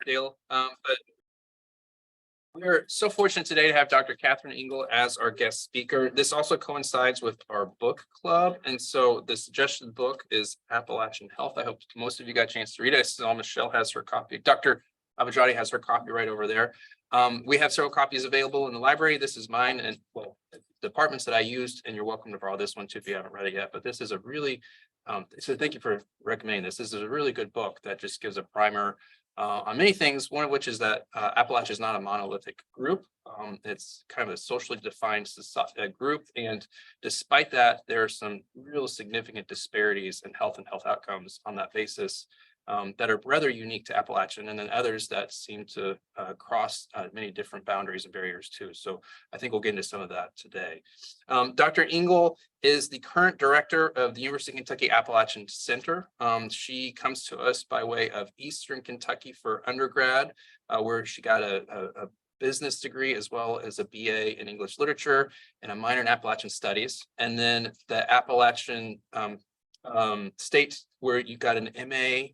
Deal. But we're so fortunate today to have Dr. Kathryn Engle as our guest speaker. This also coincides with our book club. And so the suggested book is Appalachian Health. I hope most of you got a chance to read it. I saw Michelle has her copy. Dr. Abajadi has her copy right over there. We have several copies available in the library. This is mine and well, departments that I used, and you're welcome to borrow this one too if you haven't read it yet. But this is a really, so thank you for recommending this. This is a really good book that just gives a primer on many things, one of which is that Appalachia is not a monolithic group. It's kind of a socially defined group. And despite that, there are some real significant disparities in health and health outcomes on that basis that are rather unique to Appalachian, and then others that seem to cross many different boundaries and barriers too. So I think we'll get into some of that today. Dr. Engle is the current director of the University of Kentucky Appalachian Center. She comes to us by way of Eastern Kentucky for undergrad, where she got a business degree as well as a BA in English literature and a minor in Appalachian studies. And then the Appalachian State, where you got an MA,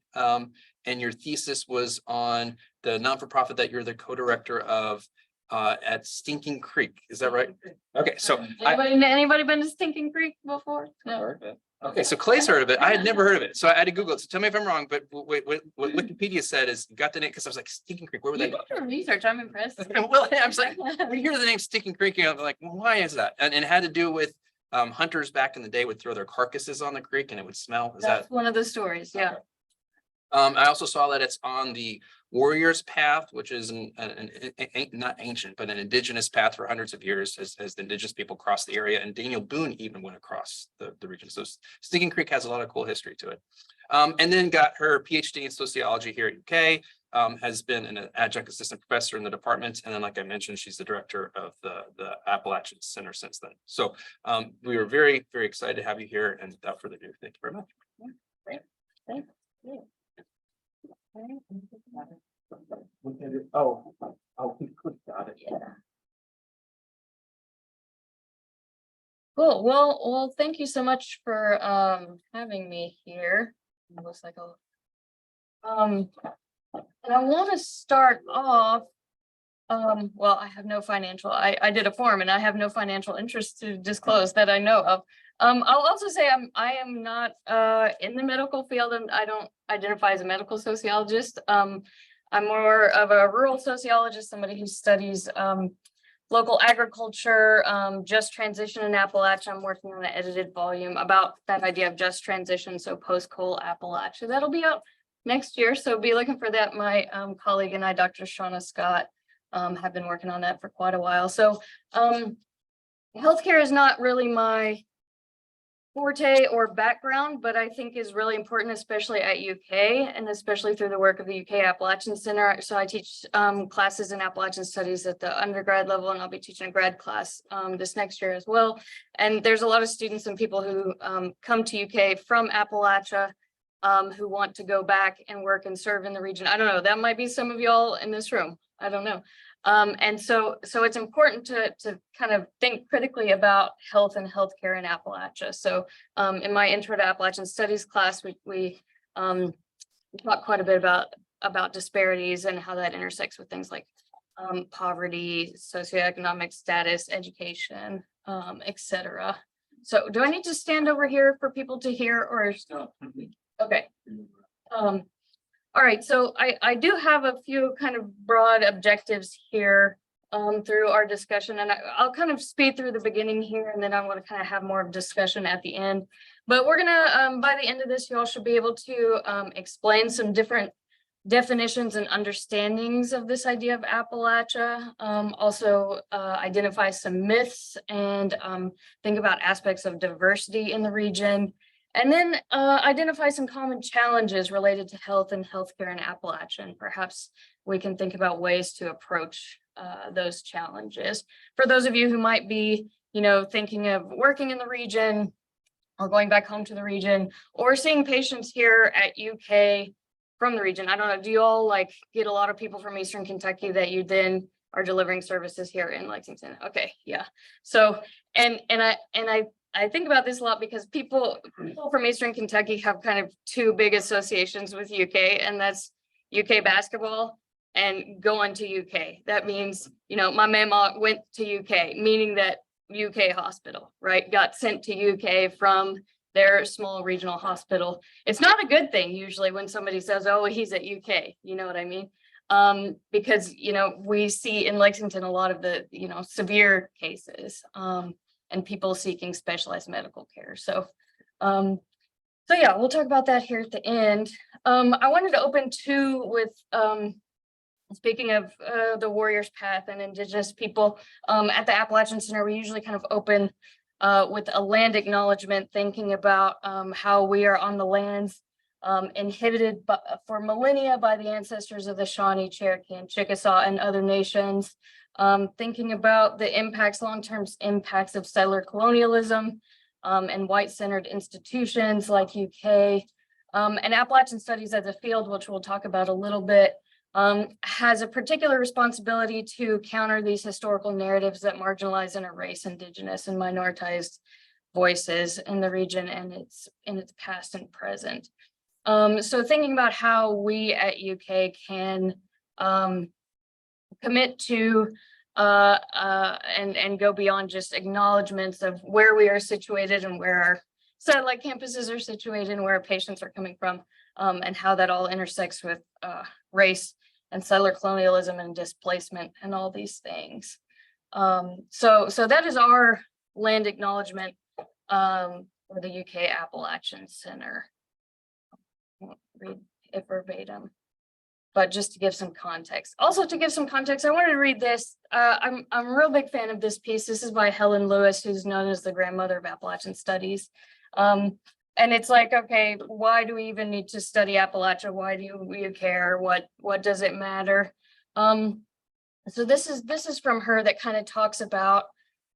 and your thesis was on the non-for-profit that you're the co-director of at Stinking Creek. Is that right? Okay, so anybody been to Stinking Creek before? No. Okay, so Clay's heard of it. I had never heard of it, so I had to Google it. So tell me if I'm wrong, but what Wikipedia said is got the name because I was like Stinking Creek. Where would that go? Research. I'm impressed. Well, I was like, when you hear the name Stinking Creek, I'm like, well, why is that? And it had to do with hunters back in the day would throw their carcasses on the creek and it would smell. That's one of the stories. Yeah. I also saw that it's on the Warriors Path, which is not ancient, but an indigenous path for hundreds of years as the indigenous people crossed the area. And Daniel Boone even went across the region. So Stinking Creek has a lot of cool history to it. And then got her PhD in sociology here at UK. Has been an adjunct assistant professor in the department. And then, like I mentioned, she's the director of the Appalachian Center since then. So we were very, very excited to have you here. And without further ado, thank you very much. Great. Thank you. Oh, we could got it. Yeah. Cool. Well, thank you so much for having me here. It looks like and I want to start off. Well, I have no financial. I did a form, and I have no financial interest to disclose that I know of. I'll also say I am not in the medical field, and I don't identify as a medical sociologist. I'm more of a rural sociologist, somebody who studies local agriculture, just transition in Appalachia. I'm working on an edited volume about that idea of just transition, so post-coal Appalachia. That'll be out next year, so be looking for that. My colleague and I, Dr. Shauna Scott, have been working on that for quite a while. So healthcare is not really my forte or background, but I think is really important, especially at UK and especially through the work of the UK Appalachian Center. So I teach classes in Appalachian Studies at the undergrad level, and I'll be teaching a grad class this next year as well. And there's a lot of students and people who come to UK from Appalachia who want to go back and work and serve in the region. I don't know, that might be some of y'all in this room. I don't know. And so it's important to kind of think critically about health and healthcare in Appalachia. So in my Intro to Appalachian Studies class, we talk quite a bit about disparities and how that intersects with things like poverty, socioeconomic status, education, etc. So do I need to stand over here for people to hear, or? Okay. All right, so I do have a few kind of broad objectives here through our discussion, and I'll kind of speed through the beginning here, and then I want to kind of have more of discussion at the end. But we're gonna, by the end of this, you all should be able to explain some different definitions and understandings of this idea of Appalachia, also identify some myths and think about aspects of diversity in the region. And then identify some common challenges related to health and healthcare in Appalachia. And perhaps we can think about ways to approach those challenges. For those of you who might be, thinking of working in the region or going back home to the region or seeing patients here at UK from the region, I don't know, do you all get a lot of people from Eastern Kentucky that you then are delivering services here in Lexington? Okay, yeah. So, and I think about this a lot because people from Eastern Kentucky have kind of two big associations with UK, and that's UK basketball and going to UK. That means, you know, my mama went to UK, meaning that UK hospital, right? Got sent to UK from their small regional hospital. It's not a good thing usually when somebody says, oh, he's at UK, you know what I mean? Because, you know, we see in Lexington a lot of the, you know, severe cases and people seeking specialized medical care. So yeah, we'll talk about that here at the end. I wanted to open too with speaking of the Warrior's Path and Indigenous people, at the Appalachian Center, we usually kind of open with a land acknowledgement, thinking about how we are on the lands inhibited for millennia by the ancestors of the Shawnee, Cherokee, and Chickasaw and other nations, thinking about the impacts, long-term impacts of settler colonialism and white-centered institutions like UK, and Appalachian studies as a field, which we'll talk about a little bit, has a particular responsibility to counter these historical narratives that marginalize and erase Indigenous and minoritized voices in the region and in its past and present. So thinking about how we at UK can commit to and go beyond just acknowledgements of where we are situated and where our satellite campuses are situated and where our patients are coming from, and how that all intersects with race and settler colonialism and displacement and all these things. So that is our land acknowledgement for the UK Appalachian Center. I won't read it verbatim, but just to give some context. Also to give some context, I wanted to read this. I'm a real big fan of this piece. This is by Helen Lewis, who's known as the grandmother of Appalachian studies. And it's like, okay, why do we even need to study Appalachia? Why do we care? What does it matter? So this is from her that kind of talks about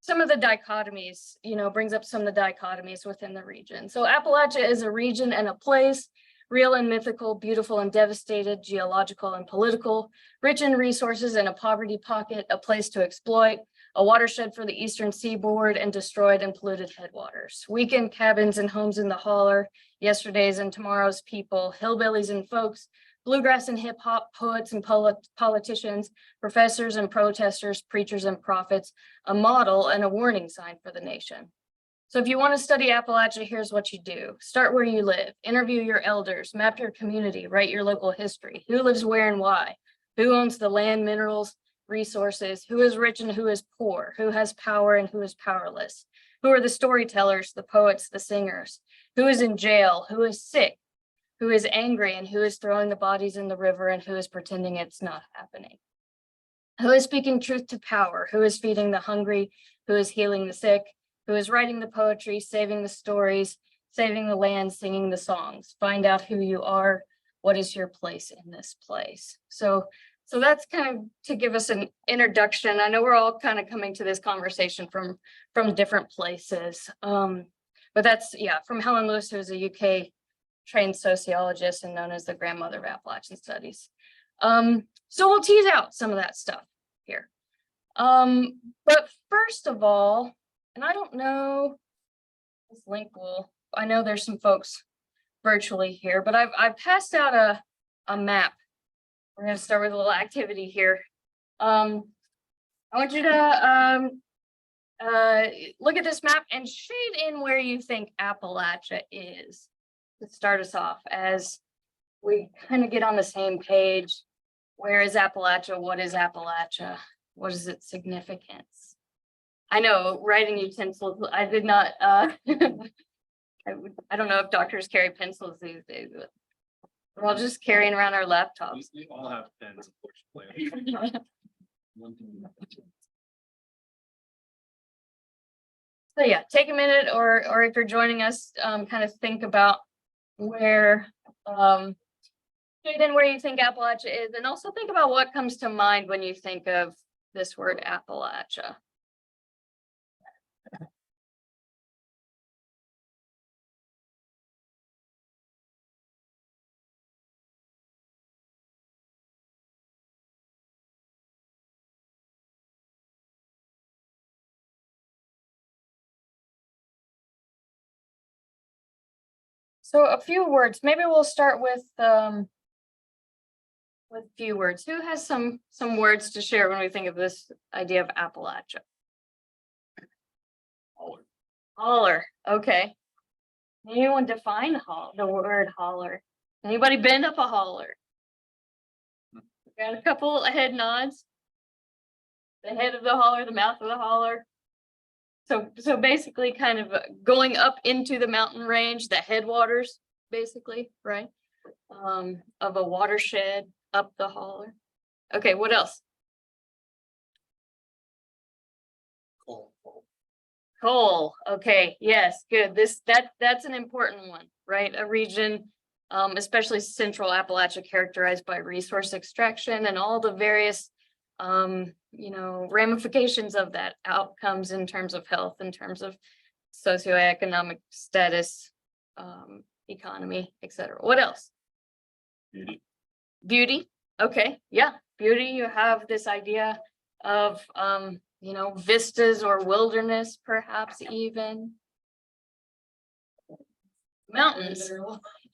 some of the dichotomies, you know, brings up some of the dichotomies within the region. So Appalachia is a region and a place, real and mythical, beautiful and devastated, geological and political, rich in resources and a poverty pocket, a place to exploit, a watershed for the eastern seaboard, and destroyed and polluted headwaters. Weekend cabins and homes in the holler, yesterday's and tomorrow's people, hillbillies and folks, bluegrass and hip hop, poets and politicians, professors and protesters, preachers and prophets, a model and a warning sign for the nation. So if you want to study Appalachia, here's what you do. Start where you live, interview your elders, map your community, write your local history, who lives where and why, who owns the land, minerals, resources, who is rich and who is poor, who has power and who is powerless, who are the storytellers, the poets, the singers, who is in jail, who is sick, who is angry and who is throwing the bodies in the river and who is pretending it's not happening, who is speaking truth to power, who is feeding the hungry, who is healing the sick, who is writing the poetry, saving the stories, saving the land, singing the songs. Find out who you are. What is your place in this place? So that's kind of to give us an introduction. I know we're all kind of coming to this conversation from different places. But that's, yeah, from Helen Lewis, who's a UK trained sociologist and known as the grandmother of Appalachian studies. So we'll tease out some of that stuff here. But first of all, and I don't know, this link will, I know there's some folks virtually here, but I've passed out a map. We're going to start with a little activity here. I want you to look at this map and shade in where you think Appalachia is to start us off as we kind of get on the same page. Where is Appalachia? What is Appalachia? What is its significance? I know writing utensils, I did not, I don't know if doctors carry pencils these days, but we're all just carrying around our laptops. We all have pens, unfortunately. So yeah, take a minute, or if you're joining us, kind of think about where, then where you think Appalachia is, and also think about what comes to mind when you think of this word Appalachia. So a few words, maybe we'll start with with few words. Who has some words to share when we think of this idea of Appalachia? Holler, okay. Anyone define the word holler? Anybody bend up a holler? Got a couple of head nods. The head of the holler, the mouth of the holler. So basically kind of going up into the mountain range, the headwaters, basically, right? Of a watershed up the holler. Okay, what else? Coal, okay, yes, good. That's an important one, right? A region, especially central Appalachia, characterized by resource extraction and all the various ramifications of that, outcomes in terms of health, in terms of socioeconomic status, economy, etc. What else? Beauty, okay, yeah, beauty. You have this idea of vistas or wilderness, perhaps even mountains.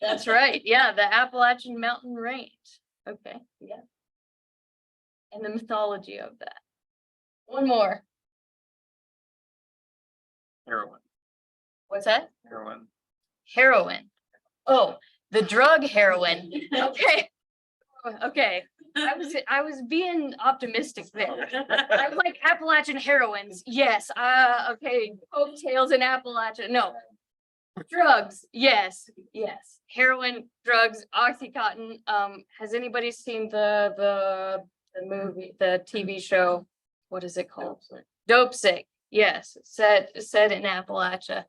That's right, yeah, the Appalachian mountain range. Okay, yeah. And the mythology of that. One more. Heroin. What's that? Heroin. Heroin. Oh, the drug heroin. Okay. Okay. I was being optimistic there. I like Appalachian heroines. Yes. Okay. Cocktails in Appalachia. No. Drugs. Yes. Yes. Heroin, drugs, Oxycontin. Has anybody seen the movie, the TV show? What is it called? Dope Sick. Yes. Set in Appalachia.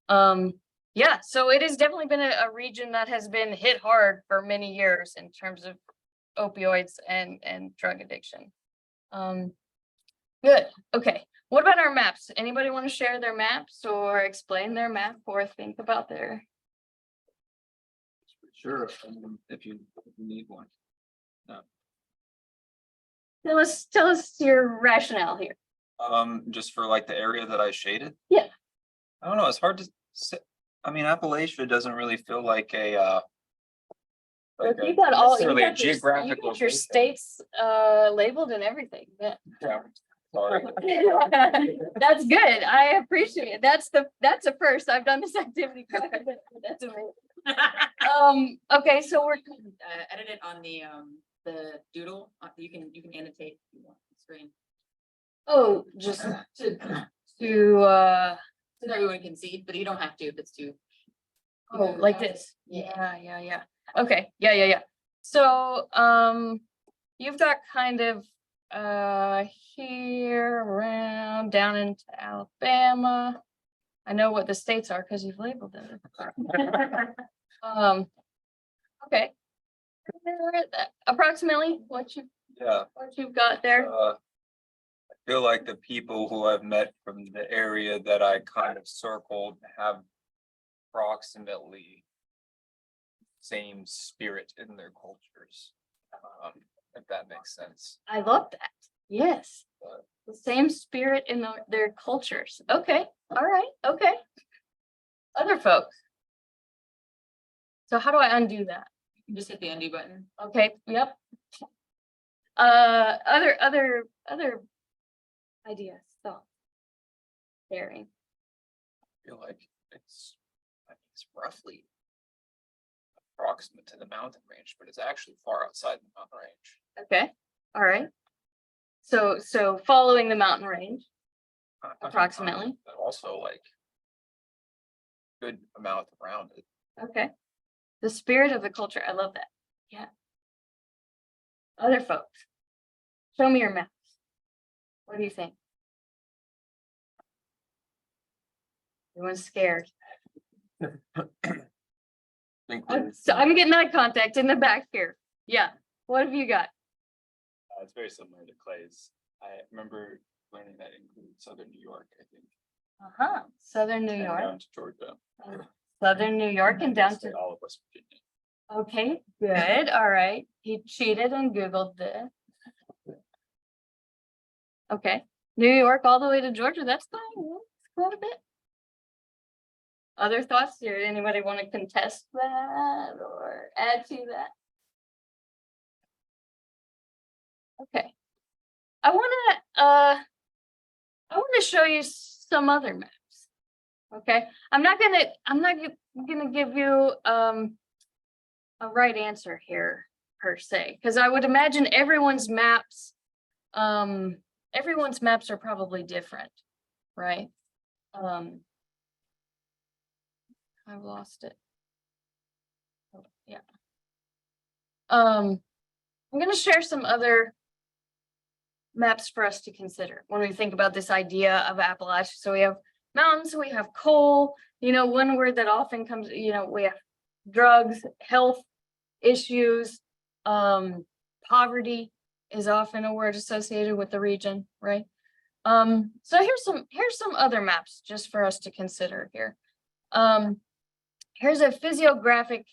Yeah, so it has definitely been a region that has been hit hard for many years in terms of opioids and drug addiction. Good. Okay. What about our maps? Anybody want to share their maps or explain their map or think about their? Sure, if you need one. Tell us your rationale here. Just for like the area that I shaded? Yeah. I don't know, it's hard to say. I mean, Appalachia doesn't really feel like a like You got all, you necessarily a got your, you geographic got your location. states labeled and everything. Yeah. Yeah, sorry. That's good. I appreciate it. That's a first. I've done this activity. That's amazing. Okay, so we're Edit it on the doodle. You can annotate if you want the screen just to so that everyone can see, but you don't have to if it's too. like this. Yeah. Okay. Yeah. So you've got kind of here around down into Alabama. I know what the states are because you've labeled them. Okay. Approximately what you've got there. I feel like the people who I've met from the area that I kind of circled have approximately same spirit in their cultures, if that makes sense. I love that. Yes. The same spirit in their cultures. Okay. All right. Okay. Other folks. So how do I undo that? You just hit the undo button. Okay. Yep. Other ideas, thoughts, sharing. I feel like it's roughly approximate to the mountain range, but it's actually far outside the mountain range. Okay. All right. So following the mountain range, approximately. But also like good amount around it. Okay. The spirit of the culture. I love that. Yeah. Other folks. Show me your maps. What do you think? Everyone's scared. So I'm getting eye contact in the back here. Yeah. What have you got? It's very similar to Clay's. I remember learning that includes Southern New York, I think. Southern New and York. Down to Georgia. Southern New York and down to. All of West Virginia. Okay, good. All right. He cheated and Googled this. Okay. New York all the way to Georgia. That's fine. That's quite a bit. Other thoughts? Did anybody want to contest that or add to that? Okay. I want to show you some other maps. Okay, I'm not gonna give you a right answer here per se, because I would imagine everyone's maps are probably different, right? I've lost it. Oh, yeah. I'm gonna share some other maps for us to consider when we think about this idea of Appalachia. So we have mountains, we have coal, one word that often comes, we have drugs, health issues, poverty is often a word associated with the region, right? So here's some other maps just for us to consider here. Here's a physiographic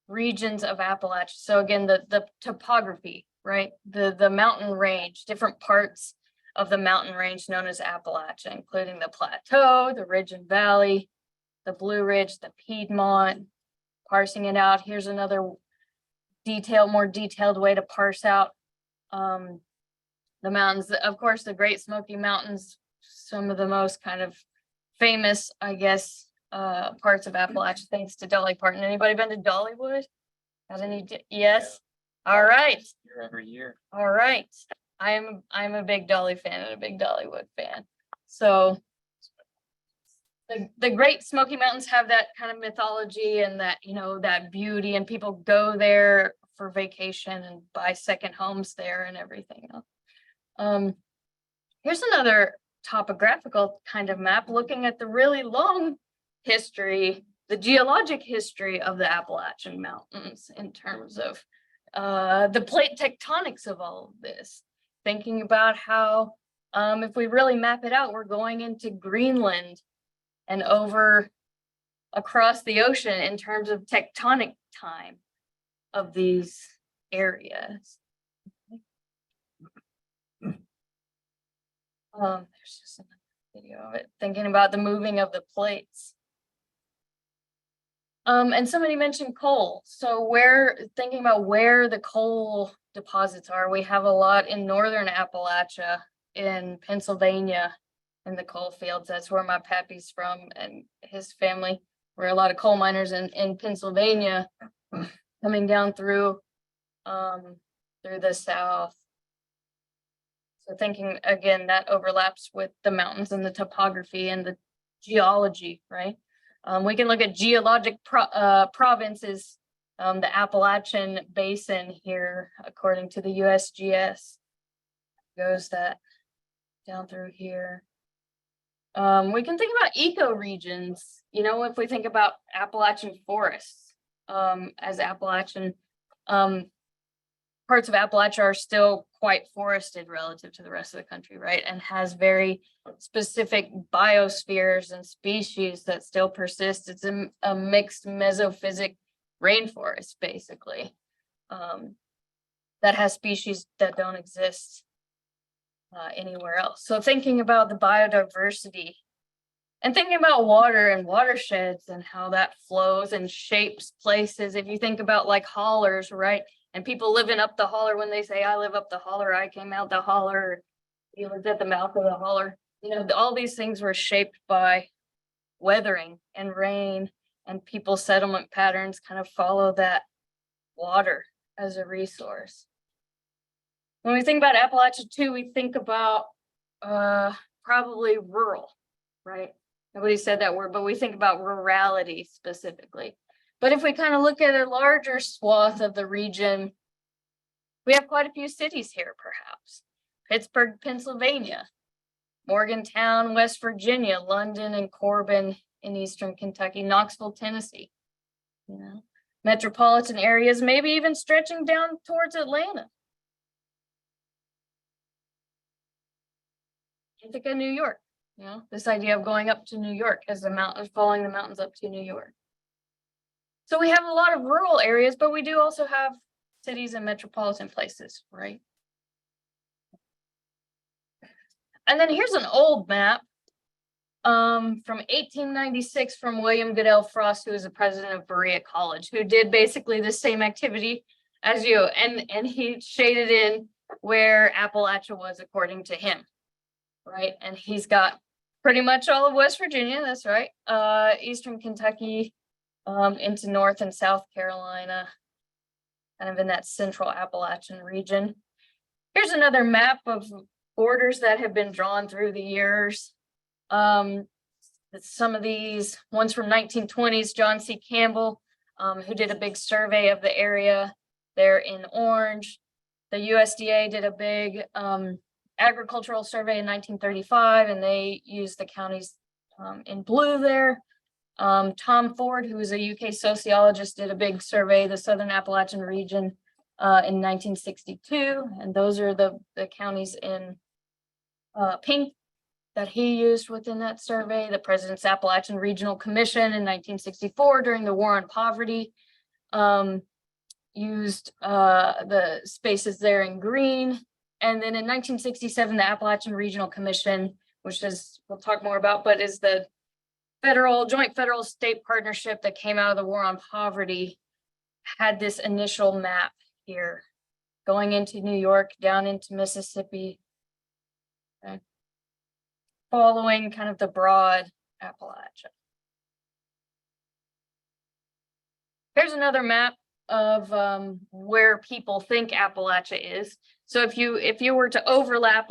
regions of Appalachia. So again, the topography, right? The mountain range, different parts of the mountain range known as Appalachia, including the plateau, the ridge and valley, the Blue Ridge, the Piedmont. Parsing it out, here's another more detailed way to parse out the mountains. Of course, the Great Smoky Mountains, some of the most kind of famous, I guess, parts of Appalachia, thanks to Dolly Parton. Anybody been to Dollywood? Got any? Yes. All right. Every year. All right. I'm a big Dolly fan and a big Dollywood fan. So the Great Smoky Mountains have that kind of mythology and that, that beauty, and people go there for vacation and buy second homes there and everything else. Here's another topographical kind of map looking at the really long history, the geologic history of the Appalachian Mountains in terms of the plate tectonics of all of this. Thinking about how, if we really map it out, we're going into Greenland and over across the ocean in terms of tectonic time of these areas. There's just another video of it, thinking about the moving of the plates. And somebody mentioned coal. So thinking about where the coal deposits are, we have a lot in northern Appalachia, in Pennsylvania, in the coal fields. That's where my pappy's from, and his family were a lot of coal miners in Pennsylvania, coming down through the south. So thinking again, that overlaps with the mountains and the topography and the geology, right? We can look at geologic provinces, the Appalachian Basin here, according to the USGS, goes that down through here. We can think about ecoregions, if we think about Appalachian forests, as Appalachian, parts of Appalachia are still quite forested relative to the rest of the country, right? And has very specific biospheres and species that still persist. It's a mixed mesophysic rainforest, basically, that has species that don't exist anywhere else. So thinking about the biodiversity and thinking about water and watersheds and how that flows and shapes places. If you think about like hollers, right? And people living up the holler, when they say, I live up the holler, I came out the holler, you lived at the mouth of the holler. All these things were shaped by weathering and rain, and people's settlement patterns kind of follow that water as a resource. When we think about Appalachia too, we think about probably rural, right? Nobody said that word, but we think about rurality specifically. But if we kind of look at a larger swath of the region, we have quite a few cities here, perhaps. Pittsburgh, Pennsylvania, Morgantown, West Virginia, London and Corbin in Eastern Kentucky, Knoxville, Tennessee. Metropolitan areas, maybe even stretching down towards Atlanta. Ithaca, New York. This idea of going up to New York as the mountains, following the mountains up to New York. So we have a lot of rural areas, but we do also have cities and metropolitan places, right? And then here's an old map from 1896 from William Goodell Frost, who was the president of Berea College, who did basically the same activity as you. And he shaded in where Appalachia was according to him, right? And he's got pretty much all of West Virginia, that's right, Eastern Kentucky, into North and South Carolina, kind of in that central Appalachian region. Here's another map of borders that have been drawn through the years. Some of these, ones from 1920s, John C. Campbell, who did a big survey of the area there in orange. The USDA did a big agricultural survey in 1935, and they used the counties in blue there. Tom Ford, who was a UK sociologist, did a big survey, the Southern Appalachian region in 1962, and those are the counties in pink that he used within that survey. The President's Appalachian Regional Commission in 1964 during the War on Poverty used the spaces there in green. And then in 1967, the Appalachian Regional Commission, which is, we'll talk more about, but is the joint federal state partnership that came out of the War on Poverty, had this initial map here going into New York, down into Mississippi, okay, following kind of the broad Appalachia. Here's another map of where people think Appalachia is. So if you were to overlap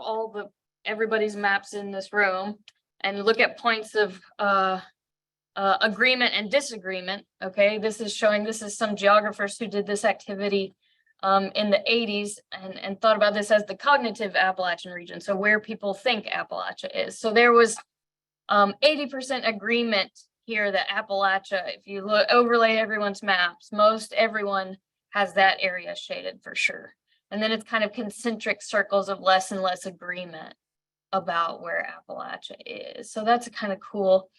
everybody's maps in this room and look at points of agreement and disagreement, okay, this is some geographers who did this activity in the 80s and thought about this as the cognitive Appalachian region, so where people think Appalachia is. So there was 80% agreement here that Appalachia, if you overlay everyone's maps, most everyone has that area shaded for sure. And then it's kind of concentric circles of less and less agreement about where Appalachia is. So that's a kind of cool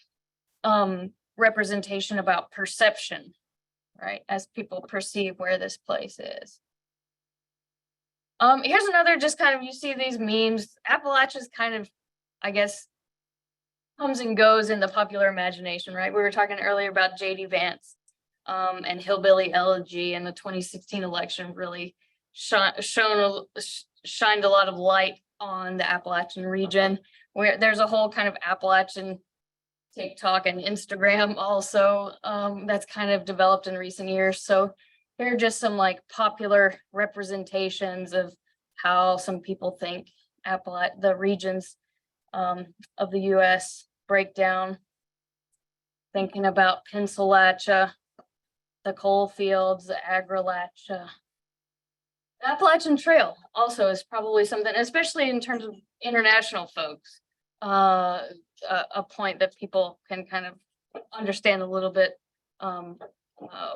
representation about perception, right? As people perceive where this place is. Here's another, just kind of, you see these memes. Appalachia's kind of, I guess, comes and goes in the popular imagination, right? We were talking earlier about J.D. Vance and Hillbilly Elegy, and the 2016 election really shined a lot of light on the Appalachian region, where there's a whole kind of Appalachian TikTok and Instagram also that's kind of developed in recent years. So here are just some like popular representations of how some people think the regions of the US break down. Thinking about Pennsylvania, the coal fields, the Appalachia. The Appalachian Trail also is probably something, especially in terms of international folks, a point that people can kind of understand a little bit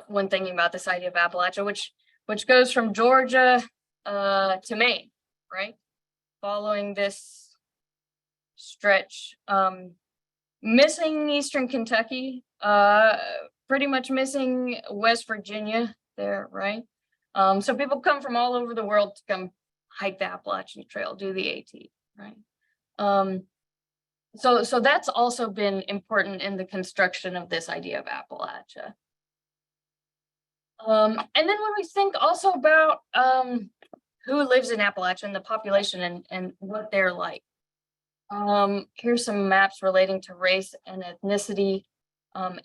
when thinking about this idea of Appalachia, which goes from Georgia to Maine, right? Following this stretch, missing Eastern Kentucky, pretty much missing West Virginia there, right? So people come from all over the world to come hike the Appalachian Trail, do the AT, right? So that's also been important in the construction of this idea of Appalachia. And then when we think also about who lives in Appalachia and the population and what they're like. Here's some maps relating to race and ethnicity,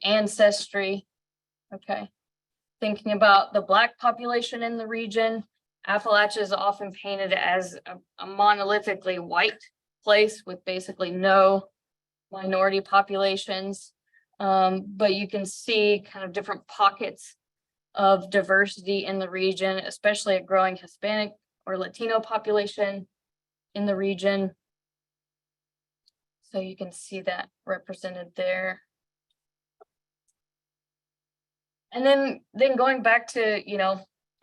ancestry, okay. Thinking about the Black population in the region, Appalachia is often painted as a monolithically white place with basically no minority populations. But you can see kind of different pockets of diversity in the region, especially a growing Hispanic or Latino population in the region. So you can see that represented there. And then going back to,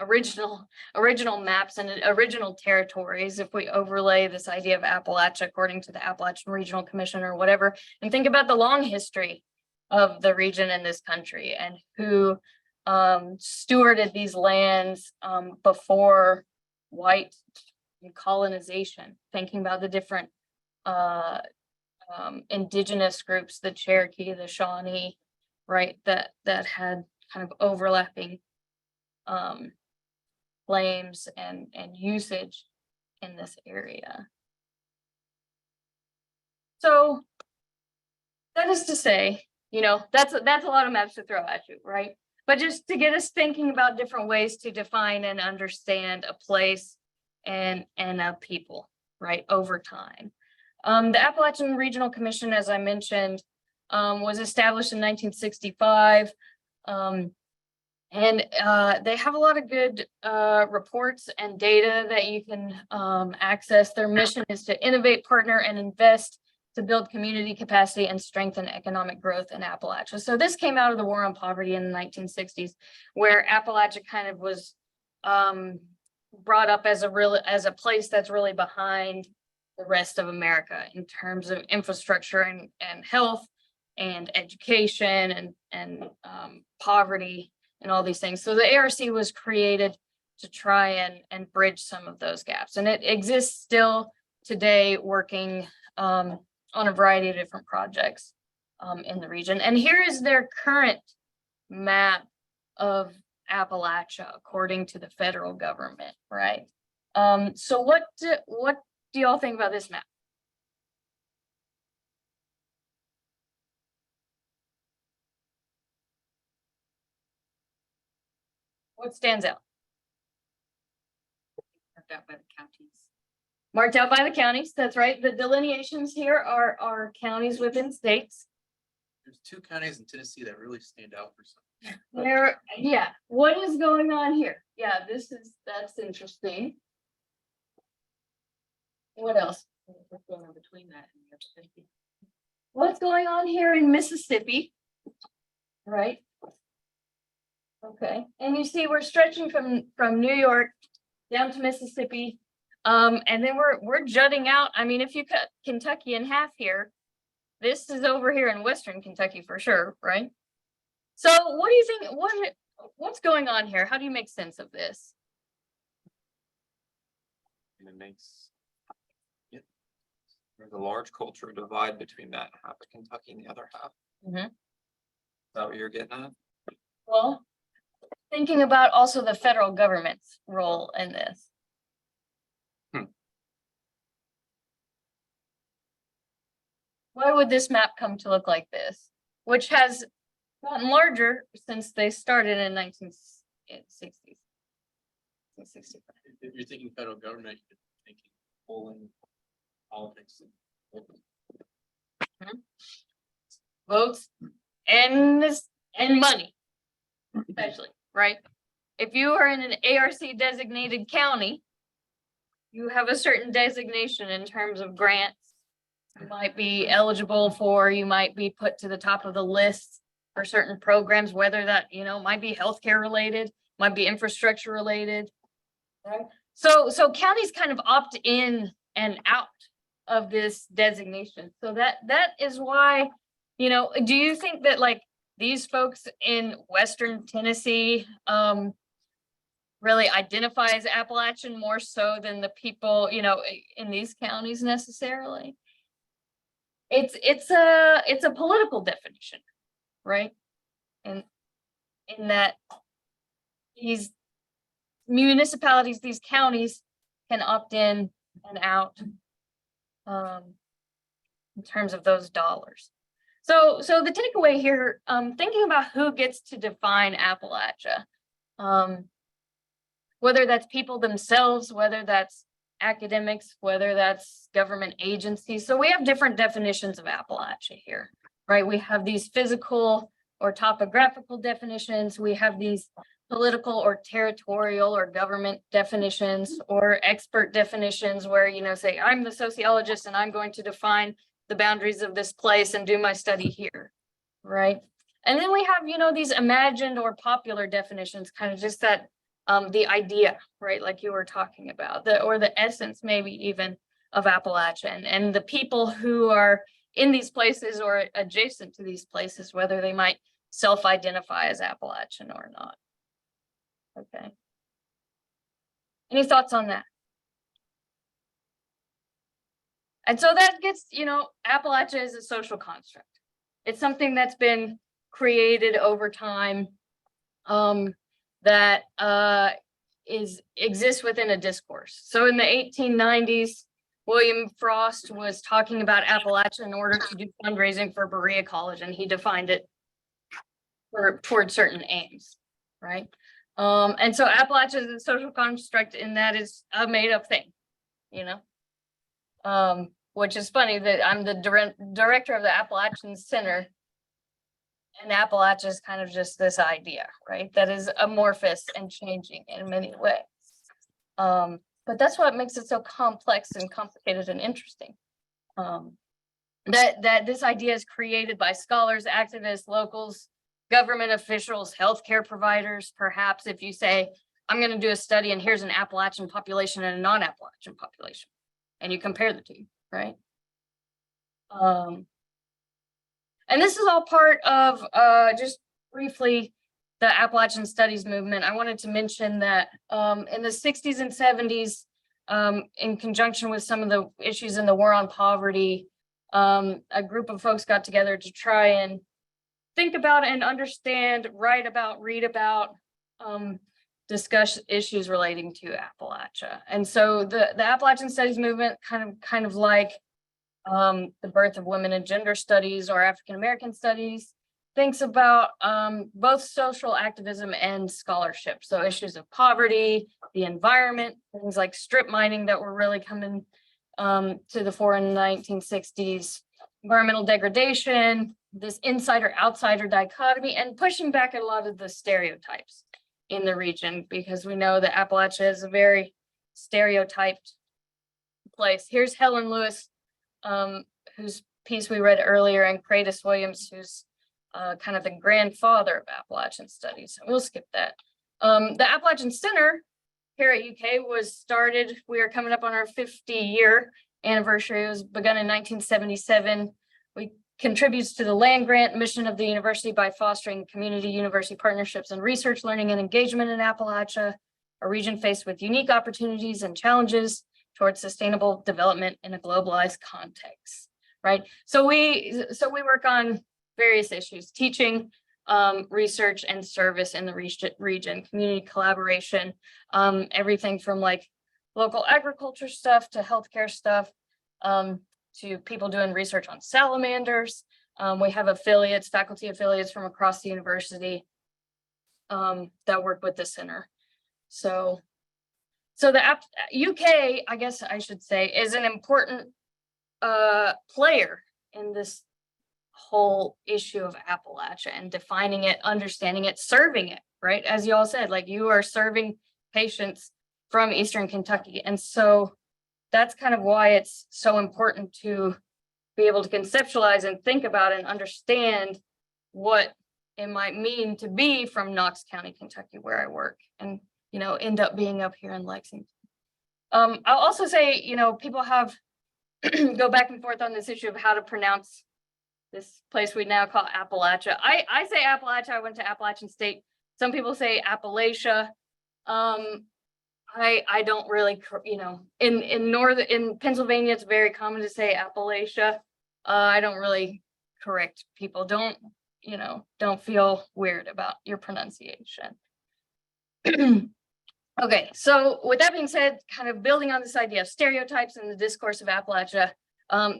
original maps and original territories, if we overlay this idea of Appalachia according to the Appalachian Regional Commission or whatever, and think about the long history of the region in this country and who stewarded these lands before white colonization, thinking about the different indigenous groups, the Cherokee, the Shawnee, right, that had kind of overlapping claims and usage in this area. So that is to say, that's a lot of maps to throw at you, right? But just to get us thinking about different ways to define and understand a place and a people, right, over time. The Appalachian Regional Commission, as I mentioned, was established in 1965. And they have a lot of good reports and data that you can access. Their mission is to innovate, partner, and invest to build community capacity and strengthen economic growth in Appalachia. So this came out of the War on Poverty in the 1960s, where Appalachia kind of was brought up as a place that's really behind the rest of America in terms of infrastructure and health and education and poverty and all these things. So the ARC was created to try and bridge some of those gaps, and it exists still today, working on a variety of different projects in the region. And here is their current map of Appalachia according to the federal government, right? So what do y'all think about this map? What stands out? Marked out by the counties. Marked out by the counties, that's right. The delineations here are counties within states. There's 2 counties in Tennessee that really stand out for something. Yeah, what is going on here? Yeah, that's interesting. What else? What's going on between that and the other thing? What's going on here in Mississippi? Right? Okay, and you see we're stretching from New York down to Mississippi. And then we're jutting out. I mean, if you cut Kentucky in half here, this is over here in Western Kentucky for sure, right? So what do you think, what's going on here? How do you make sense of this? And it makes. There's a large cultural divide between that half of Kentucky and the other half. Mhm. Is that what you're getting at? Well, thinking about also the federal government's role in this. Why would this map come to look like this? Which has gotten larger since they started in 1960s. If you're thinking federal government, you're thinking polling, politics. Votes and money, especially, right? If you are in an ARC designated county, you have a certain designation in terms of grants. You might be eligible for, you might be put to the top of the list for certain programs, whether that, might be healthcare related, might be infrastructure related. Right? So counties kind of opt in and out of this designation. So that is why, do you think that like these folks in Western Tennessee really identify as Appalachian more so than the people, in these counties necessarily? It's a political definition, right? And in that these municipalities, these counties can opt in and out in terms of those dollars. So the takeaway here, thinking about who gets to define Appalachia, whether that's people themselves, whether that's academics, whether that's government agencies. So we have different definitions of Appalachia here, right? We have these physical or topographical definitions. We have these political or territorial or government definitions or expert definitions where, say, I'm the sociologist and I'm going to define the boundaries of this place and do my study here, right? And then we have, these imagined or popular definitions, kind of just that the idea, right? Like you were talking about, or the essence maybe even of Appalachia and the people who are in these places or adjacent to these places, whether they might self-identify as Appalachian or not. Okay. Any thoughts on that? And so that gets, Appalachia is a social construct. It's something that's been created over time that exists within a discourse. So in the 1890s, William Frost was talking about Appalachia in order to do fundraising for Berea College, and he defined it toward certain aims, right? And so Appalachia is a social construct, and that is a made-up thing, you know? Which is funny that I'm the director of the Appalachian Center, and Appalachia is kind of just this idea, right? That is amorphous and changing in many ways. But that's what makes it so complex and complicated and interesting. That this idea is created by scholars, activists, locals, government officials, healthcare providers. Perhaps if you say, I'm going to do a study and here's an Appalachian population and a non-Appalachian population, and you compare the two, right? And this is all part of, just briefly, the Appalachian Studies movement. I wanted to mention that in the 60s and 70s, in conjunction with some of the issues in the war on poverty, a group of folks got together to try and think about and understand, write about, read about, discuss issues relating to Appalachia. And so the Appalachian Studies movement, kind of like the birth of women and gender studies or African American studies, thinks about both social activism and scholarship. So issues of poverty, the environment, things like strip mining that were really coming to the fore in the 1960s, environmental degradation, this insider-outsider dichotomy, and pushing back at a lot of the stereotypes in the region, because we know that Appalachia is a very stereotyped place. Here's Helen Lewis, whose piece we read earlier, and Kratos Williams, who's kind of the grandfather of Appalachian studies. We'll skip that. The Appalachian Center here at UK was started, we are coming up on our 50-year anniversary. It was begun in 1977. We contributes to the land grant mission of the university by fostering community university partnerships and research, learning, and engagement in Appalachia, a region faced with unique opportunities and challenges towards sustainable development in a globalized context, right? So we work on various issues: teaching, research, and service in the region, community collaboration, everything from like local agriculture stuff to healthcare stuff, to people doing research on salamanders. We have affiliates, faculty affiliates from across the university that work with the center. So the UK, I guess I should say, is an important player in this whole issue of Appalachia and defining it, understanding it, serving it, right? As you all said, like, you are serving patients from Eastern Kentucky. And so that's kind of why it's so important to be able to conceptualize and think about and understand what it might mean to be from Knox County, Kentucky, where I work, and, you know, end up being up here in Lexington. I'll also say, you know, people have go back and forth on this issue of how to pronounce this place we now call Appalachia. I say Appalachia. I went to Appalachian State. Some people say Appalachia. I don't really, you know, in Pennsylvania, it's very common to say Appalachia. I don't really correct people. Don't feel weird about your pronunciation. Okay, so with that being said, kind of building on this idea of stereotypes in the discourse of Appalachia,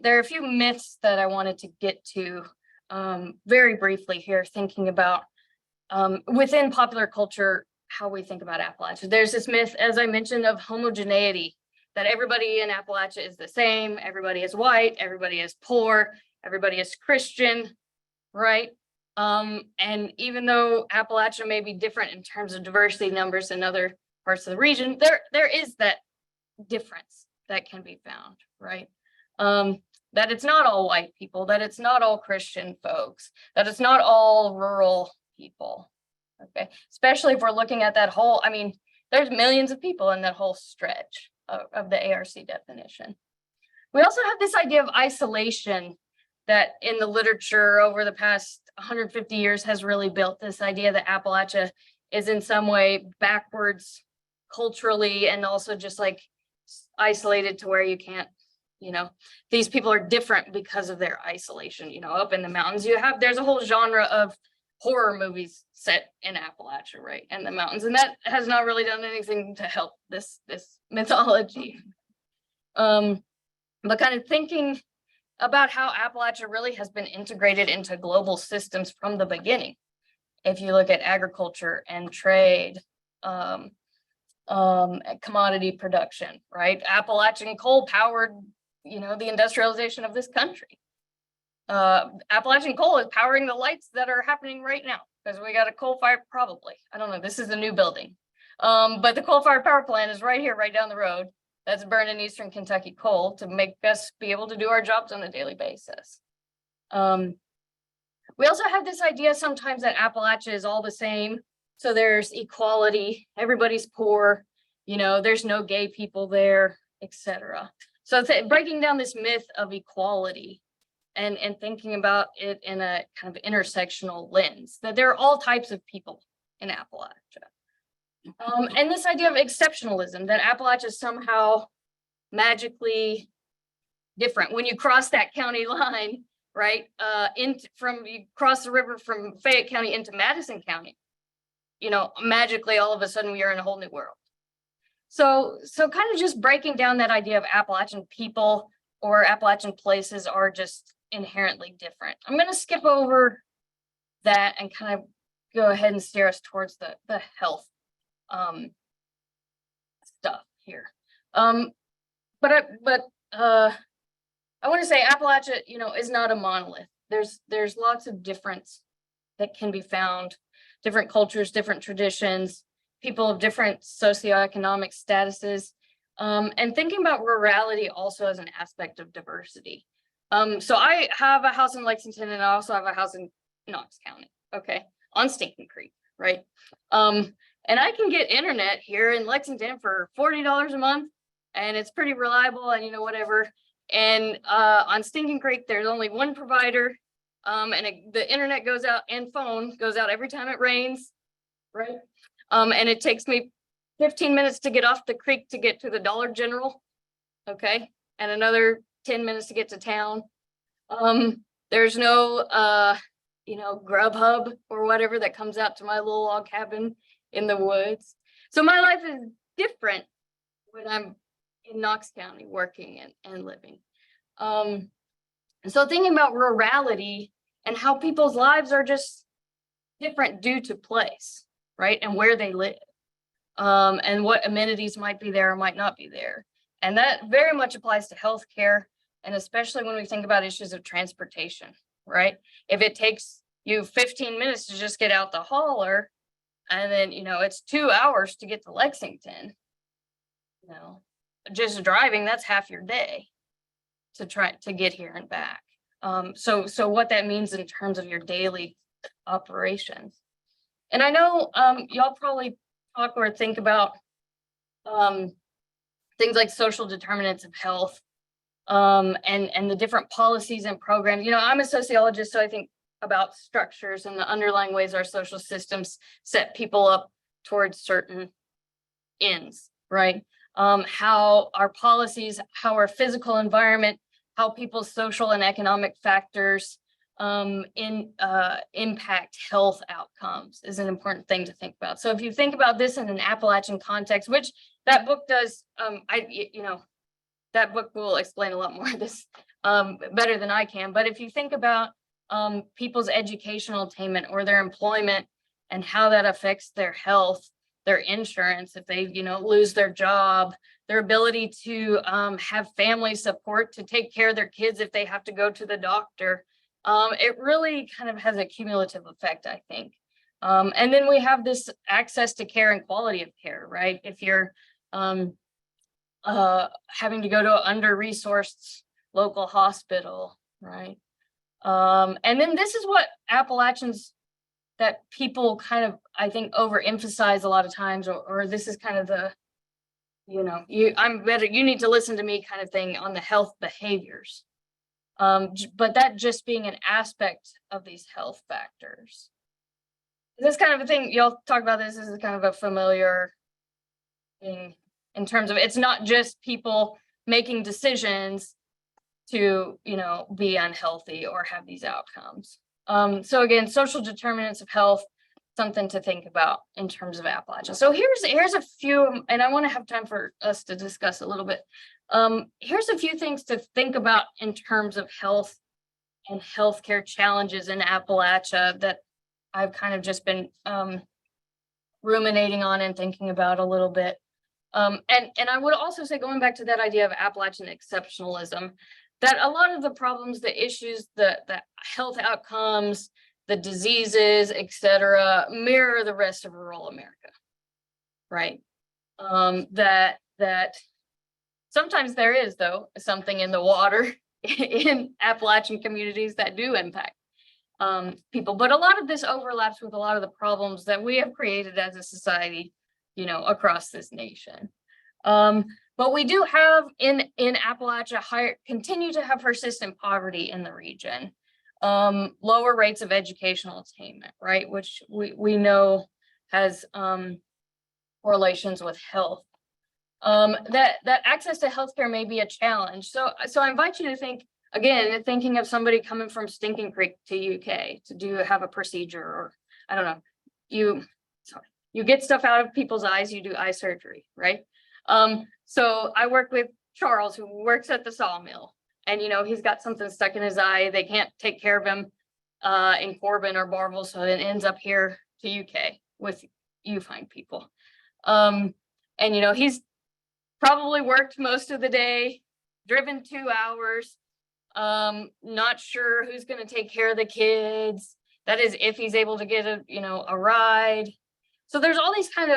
there are a few myths that I wanted to get to very briefly here, thinking about within popular culture, how we think about Appalachia. There's this myth, as I mentioned, of homogeneity, that everybody in Appalachia is the same, everybody is white, everybody is poor, everybody is Christian, right? And even though Appalachia may be different in terms of diversity numbers in other parts of the region, there is that difference that can be found, right? That it's not all white people, that it's not all Christian folks, that it's not all rural people, okay? Especially if we're looking at that whole, I mean, there's millions of people in that whole stretch of the ARC definition. We also have this idea of isolation that in the literature over the past 150 years has really built this idea that Appalachia is in some way backwards culturally, and also just like isolated to where you can't, you know, these people are different because of their isolation. You know, up in the mountains, there's a whole genre of horror movies set in Appalachia, right? And the mountains, and that has not really done anything to help this mythology. But kind of thinking about how Appalachia really has been integrated into global systems from the beginning. If you look at agriculture and trade, commodity production, right? Appalachian coal powered, the industrialization of this country. Appalachian coal is powering the lights that are happening right now because we got a coal fire, probably. I don't know. This is a new building. But the coal-fired power plant is right here, right down the road. That's burning Eastern Kentucky coal to make us be able to do our jobs on a daily basis. We also have this idea sometimes that Appalachia is all the same. So there's equality, everybody's poor, there's no gay people there, etc. So breaking down this myth of equality and thinking about it in a kind of intersectional lens, that there are all types of people in Appalachia. And this idea of exceptionalism, that Appalachia is somehow magically different. When you cross that county line, right, you cross the river from Fayette County into Madison County, magically all of a sudden we are in a whole new world. So kind of just breaking down that idea of Appalachian people or Appalachian places are just inherently different. I'm going to skip over that and kind of go ahead and steer us towards the health stuff here. But I want to say Appalachia, is not a monolith. There's lots of difference that can be found, different cultures, different traditions, people of different socioeconomic statuses, and thinking about rurality also as an aspect of diversity. So I have a house in Lexington and I also have a house in Knox County, okay, on Stinking Creek, right? And I can get internet here in Lexington for $40 a month, and it's pretty reliable and whatever. And on Stinking Creek, there's only one provider, and the internet goes out and phone goes out every time it rains, right? And it takes me 15 minutes to get off the creek to get to the Dollar General, okay? And another 10 minutes to get to town. There's no, Grubhub or whatever that comes out to my little log cabin in the woods. So my life is different when I'm in Knox County working and living. So thinking about rurality and how people's lives are just different due to place, right? And where they live, and what amenities might be there or might not be there. And that very much applies to healthcare, and especially when we think about issues of transportation, right? If it takes you 15 minutes to just get out the hauler, and then, it's 2 hours to get to Lexington, just driving, that's half your day to try to get here and back. So what that means in terms of your daily operations. And I know y'all probably talk or think about things like social determinants of health, and the different policies and programs. I'm a sociologist, so I think about structures and the underlying ways our social systems set people up towards certain ends, right? How our policies, how our physical environment, how people's social and economic factors impact health outcomes is an important thing to think about. So if you think about this in an Appalachian context, which that book does, that book will explain a lot more of this better than I can. But if you think about people's educational attainment or their employment and how that affects their health, their insurance, if they, lose their job, their ability to have family support to take care of their kids if they have to go to the doctor. It really kind of has a cumulative effect, I think. And then we have this access to care and quality of care, right? If you're having to go to an under-resourced local hospital, right? And then this is what Appalachians that people kind of, I think, overemphasize a lot of times, or this is kind of the, you need to listen to me kind of thing on the health behaviors. But that just being an aspect of these health factors. This kind of a thing, y'all talk about this is kind of a familiar thing in terms of it's not just people making decisions to, be unhealthy or have these outcomes. So again, social determinants of health, something to think about in terms of Appalachia. So here's a few, and I want to have time for us to discuss a little bit. Here's a few things to think about in terms of health and healthcare challenges in Appalachia that I've kind of just been ruminating on and thinking about a little bit. And I would also say, going back to that idea of Appalachian exceptionalism, that a lot of the problems, the issues, the health outcomes, the diseases, etc., mirror the rest of rural America, right? That sometimes there is, though, something in the water in Appalachian communities that do impact people, but a lot of this overlaps with a lot of the problems that we have created as a society, you know, across this nation. But we do have in Appalachia continue to have persistent poverty in the region, lower rates of educational attainment, right, which we know has correlations with health. That access to healthcare may be a challenge. So I invite you to think, again, thinking of somebody coming from Stinking Creek to UK to have a procedure, or I don't know, you get stuff out of people's eyes, you do eye surgery, right? So I work with Charles, who works at the sawmill, and you know, he's got something stuck in his eye. They can't take care of him in Corbin or Barville, so it ends up here to UK with you fine people. And you know, he's probably worked most of the day, driven 2 hours, not sure who's going to take care of the kids. That is, if he's able to get a ride. So there's all these kind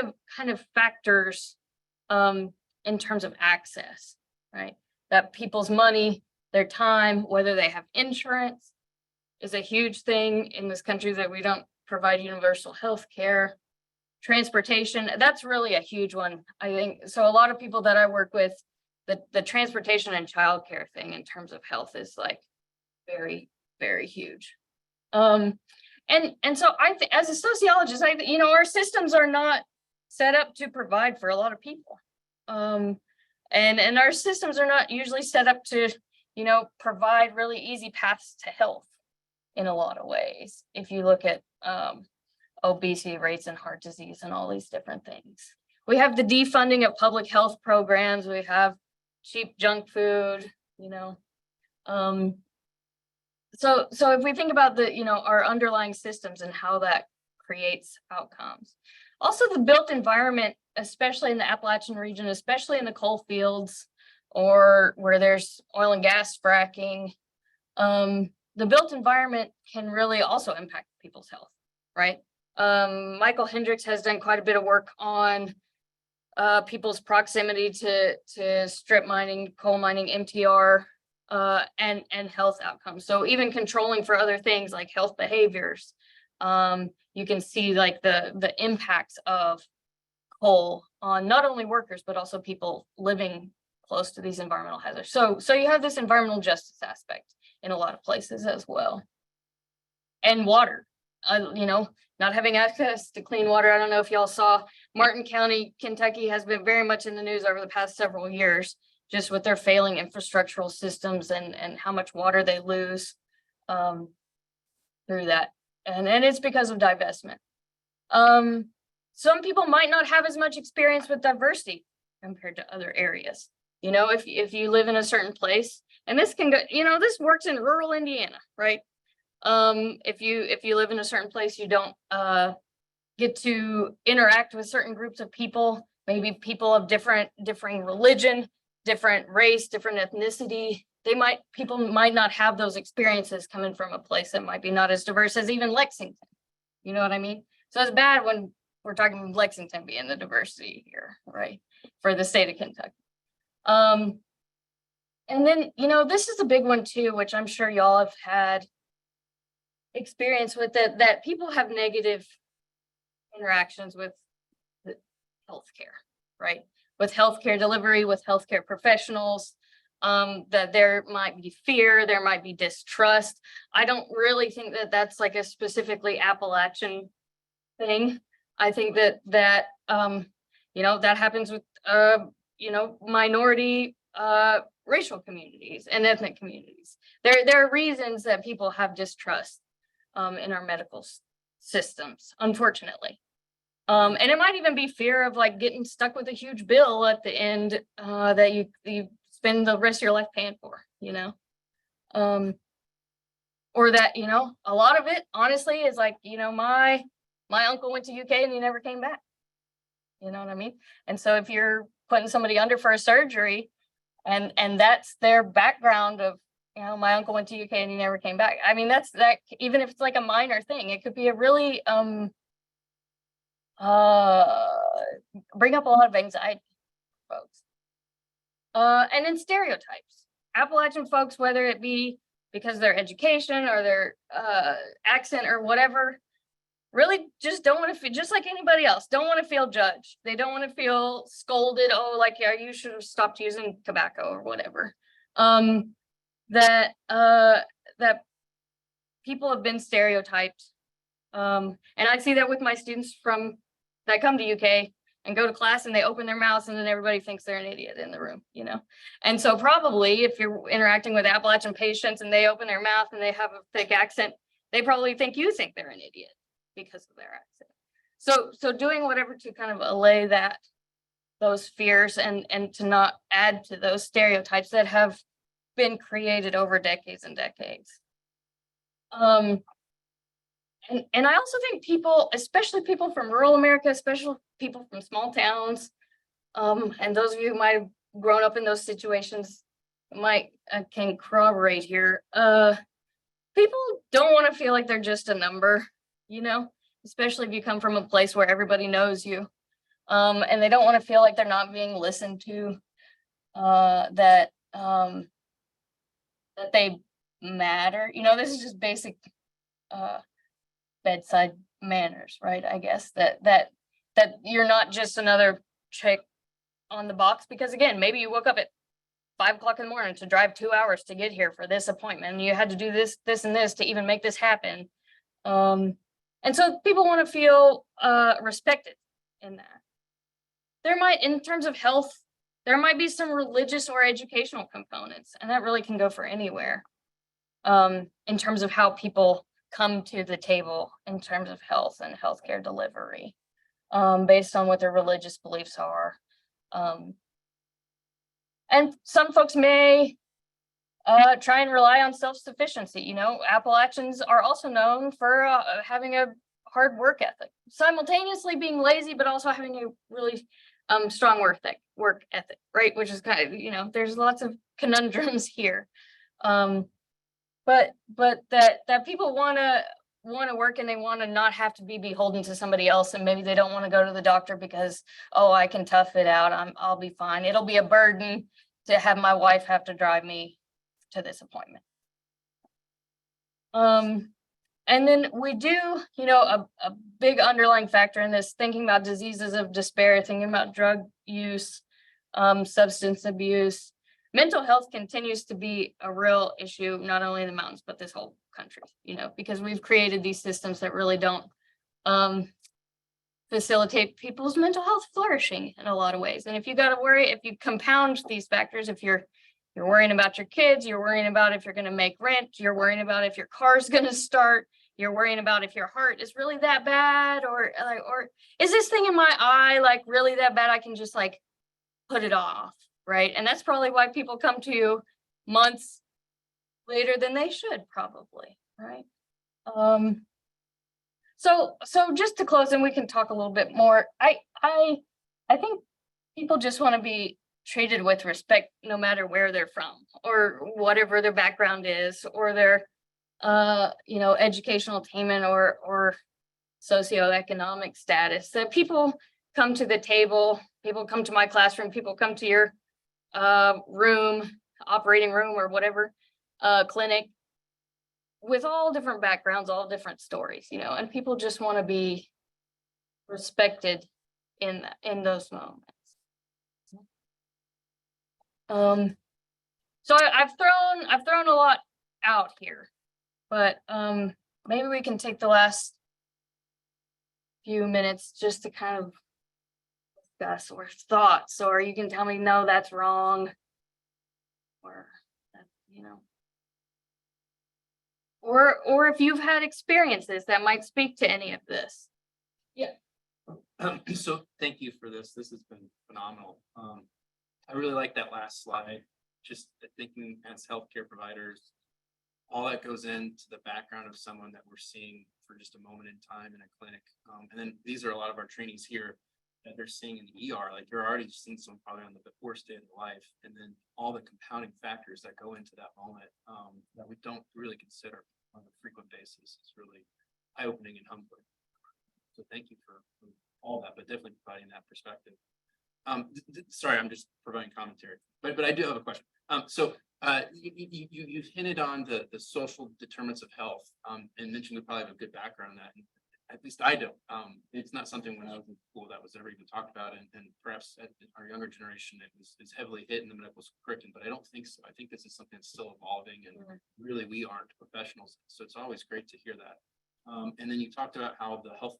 of factors in terms of access, right? That people's money, their time, whether they have insurance, is a huge thing in this country, that we don't provide universal health care. Transportation, that's really a huge one, I think. So a lot of people that I work with, the transportation and childcare thing in terms of health is like very, very huge. And so I think, as a sociologist, our systems are not set up to provide for a lot of people. And our systems are not usually set up to, provide really easy paths to health in a lot of ways. If you look at obesity rates and heart disease and all these different things. We have the defunding of public health programs. We have cheap junk food, So if we think about our underlying systems and how that creates outcomes. Also the built environment, especially in the Appalachian region, especially in the coal fields or where there's oil and gas fracking, the built environment can really also impact people's health, right? Michael Hendricks has done quite a bit of work on people's proximity to strip mining, coal mining, MTR, and health outcomes. So even controlling for other things like health behaviors, you can see like the impacts of coal on not only workers, but also people living close to these environmental hazards. So you have this environmental justice aspect in a lot of places as well. And water, not having access to clean water. I don't know if y'all saw, Martin County, Kentucky has been very much in the news over the past several years, just with their failing infrastructural systems and how much water they lose through that. And it's because of divestment. Some people might not have as much experience with diversity compared to other areas. If you live in a certain place, and this can go, this works in rural Indiana, right? If you live in a certain place, you don't get to interact with certain groups of people, maybe people of differing religion, different race, different ethnicity. People might not have those experiences coming from a place that might be not as diverse as even Lexington. You know what I mean? So it's bad when we're talking Lexington being the diversity here, right? For the state of Kentucky. And then, this is a big one too, which I'm sure y'all have had experience with, that people have negative interactions with the healthcare, right? With healthcare delivery, with healthcare professionals, that there might be fear, there might be distrust. I don't really think that that's like a specifically Appalachian thing. I think that happens with minority racial communities and ethnic communities. There are reasons that people have distrust in our medical systems, unfortunately. And it might even be fear of like getting stuck with a huge bill at the end that you spend the rest of your life paying for, you know? Or that, you know, a lot of it honestly is like, you know, my uncle went to UK and he never came back. You know what I mean? And so if you're putting somebody under for a surgery and that's their background of, you know, my uncle went to UK and he never came back. I mean, that even if it's like a minor thing, it could be a really bring up a lot of anxiety, folks. And then stereotypes. Appalachian folks, whether it be because of their education or their accent or whatever, really just don't want to feel, just like anybody else, don't want to feel judged. They don't want to feel scolded. Oh, like, yeah, you should have stopped using tobacco or whatever. That people have been stereotyped. And I see that with my students that come to UK and go to class and they open their mouths and then everybody thinks they're an idiot in the room, you know? And so probably if you're interacting with Appalachian patients and they open their mouth and they have a thick accent, they probably think you think they're an idiot because of their accent. So doing whatever to kind of allay those fears and to not add to those stereotypes that have been created over decades and decades. And I also think people, especially people from rural America, especially people from small towns, and those of you who might have grown up in those situations can corroborate here. People don't want to feel like they're just a number, you know, especially if you come from a place where everybody knows you. And they don't want to feel like they're not being listened to, that they matter. You know, this is just basic bedside manners, right? I guess that you're not just another chick on the box, because again, maybe you woke up at 5 o'clock in the morning to drive 2 hours to get here for this appointment, and you had to do this, and this to even make this happen. And so people want to feel respected in that. There might, in terms of health, there might be some religious or educational components, and that really can go for anywhere. In terms of how people come to the table in terms of health and healthcare delivery, based on what their religious beliefs are. And some folks may try and rely on self-sufficiency. You know, Appalachians are also known for having a hard work ethic, simultaneously being lazy, but also having a really strong work ethic, right? Which is kind of, you know, there's lots of conundrums here. But that people want to work and they want to not have to be beholden to somebody else, and maybe they don't want to go to the doctor because, oh, I can tough it out, I'll be fine. It'll be a burden to have my wife have to drive me to this appointment. And then we do, you know, a big underlying factor in this, thinking about diseases of despair, thinking about drug use, substance abuse. Mental health continues to be a real issue, not only in the mountains, but this whole country, you know, because we've created these systems that really don't facilitate people's mental health flourishing in a lot of ways. And if you got to worry, if you compound these factors, if you're worrying about your kids, you're worrying about if you're going to make rent, you're worrying about if your car's going to start, you're worrying about if your heart is really that bad, or is this thing in my eye like really that bad? I can just like put it off, right? And that's probably why people come to you months later than they should, probably, right? So just to close, and we can talk a little bit more. I think people just want to be treated with respect, no matter where they're from, or whatever their background is, or their you know, educational attainment or socioeconomic status. That people come to the table, people come to my classroom, people come to your room, operating room, or whatever clinic, with all different backgrounds, all different stories, you know, and people just want to be respected in those moments. So I've thrown a lot out here, but maybe we can take the last few minutes just to kind of discuss or thoughts, or you can tell me, no, that's wrong, or you know, or if you've had experiences that might speak to any of this. So thank you for this. This has been phenomenal. I really like that last slide, just thinking as healthcare providers, all that goes into the background of someone that we're seeing for just a moment in time in a clinic. And then these are a lot of our trainees here that they're seeing in the ER, like you're already seeing someone probably on the worst day of their life. And then all the compounding factors that go into that moment that we don't really consider on a frequent basis. It's really eye-opening and humbling. So thank you for all that, but definitely providing that perspective. Sorry, I'm just providing commentary, but I do have a question. You've hinted on the social determinants of health, and mentioned we probably have a good background on that. And at least I don't. It's not something when I was in school that was ever even talked about, and perhaps at our younger generation, it was heavily hit in the medical curriculum, but I don't think so. I think this is something that's still evolving, and really we aren't professionals, so it's always great to hear that. And then you talked about how the health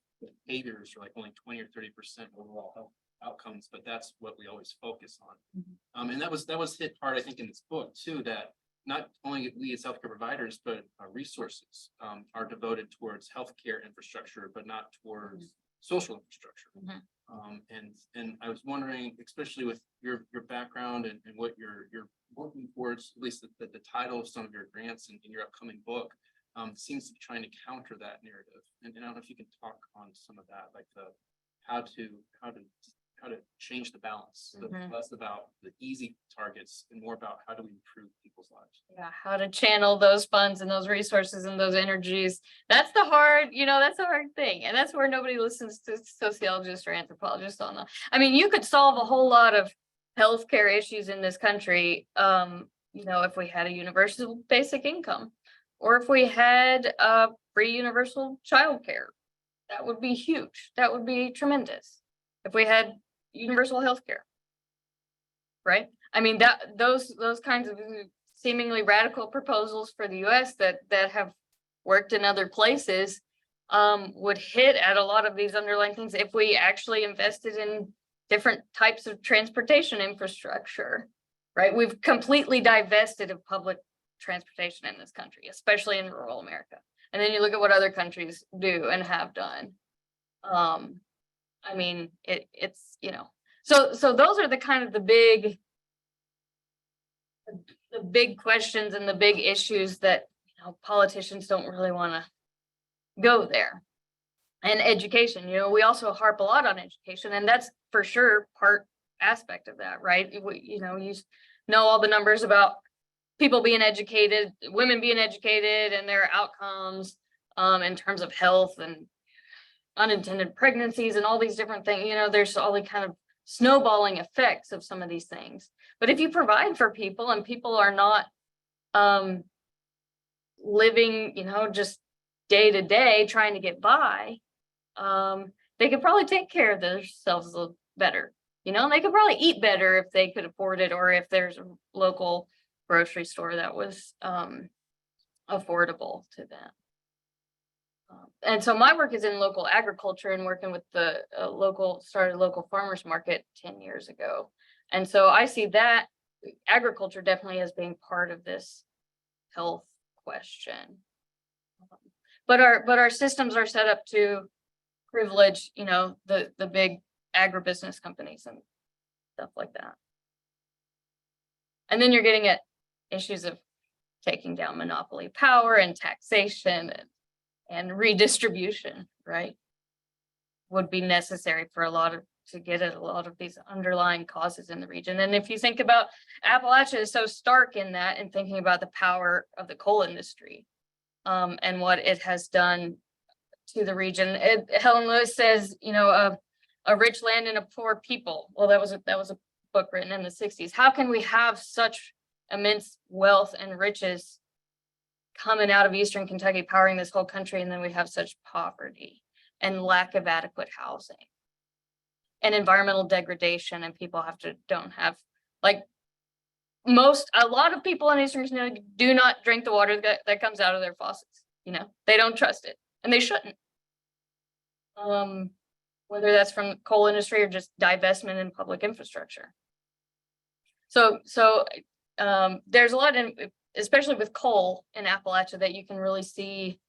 behaviors are like only 20 or 30% overall health outcomes, but that's what we always focus on. And that was hit hard, I think, in this book too, that not only we as healthcare providers, but our resources are devoted towards healthcare infrastructure, but not towards social infrastructure. And I was wondering, especially with your background and what you're working towards, at least the title of some of your grants and in your upcoming book, seems to be trying to counter that narrative. And I don't know if you can talk on some of that, like how to change the balance. So less about the easy targets and more about how do we improve people's lives. Yeah, how to channel those funds and those resources and those energies. That's the hard, that's a hard thing. And that's where nobody listens to sociologists or anthropologists on that. I mean, you could solve a whole lot of healthcare issues in this country, if we had a universal basic income, or if we had free universal childcare. That would be huge. That would be tremendous. If we had universal health care, right? I mean, those kinds of seemingly radical proposals for the US that have worked in other places would hit at a lot of these underlying things if we actually invested in different types of transportation infrastructure, right? We've completely divested of public transportation in this country, especially in rural America. And then you look at what other countries do and have done. I mean, it's so those are the kind of the big questions and the big issues that politicians don't really want to go there. And education, we also harp a lot on education, and that's for sure part aspect of that, right? You know all the numbers about people being educated, women being educated, and their outcomes in terms of health and unintended pregnancies and all these different things. There's all the kind of snowballing effects of some of these things. But if you provide for people and people are not living, just day to day trying to get by, they could probably take care of themselves a little better. They could probably eat better if they could afford it, or if there's a local grocery store that was affordable to them. And so my work is in local agriculture and working with the started a local farmers market 10 years ago. And so I see that agriculture definitely as being part of this health question. But our systems are set up to privilege, the big agribusiness companies and stuff like that. And then you're getting at issues of taking down monopoly power and taxation and redistribution, right? Would be necessary for to get at a lot of these underlying causes in the region. And if you think about Appalachia is so stark in that, and thinking about the power of the coal industry and what it has done to the region. Helen Lewis says, a rich land and a poor people. Well, that was a book written in the 60s. How can we have such immense wealth and riches coming out of Eastern Kentucky, powering this whole country, and then we have such poverty and lack of adequate housing and environmental degradation, and people don't have, like, a lot of people in Eastern Kentucky do not drink the water that comes out of their faucets. They don't trust it, and they shouldn't. Whether that's from the coal industry or just divestment in public infrastructure. So there's a lot in especially with coal in Appalachia, that you can really see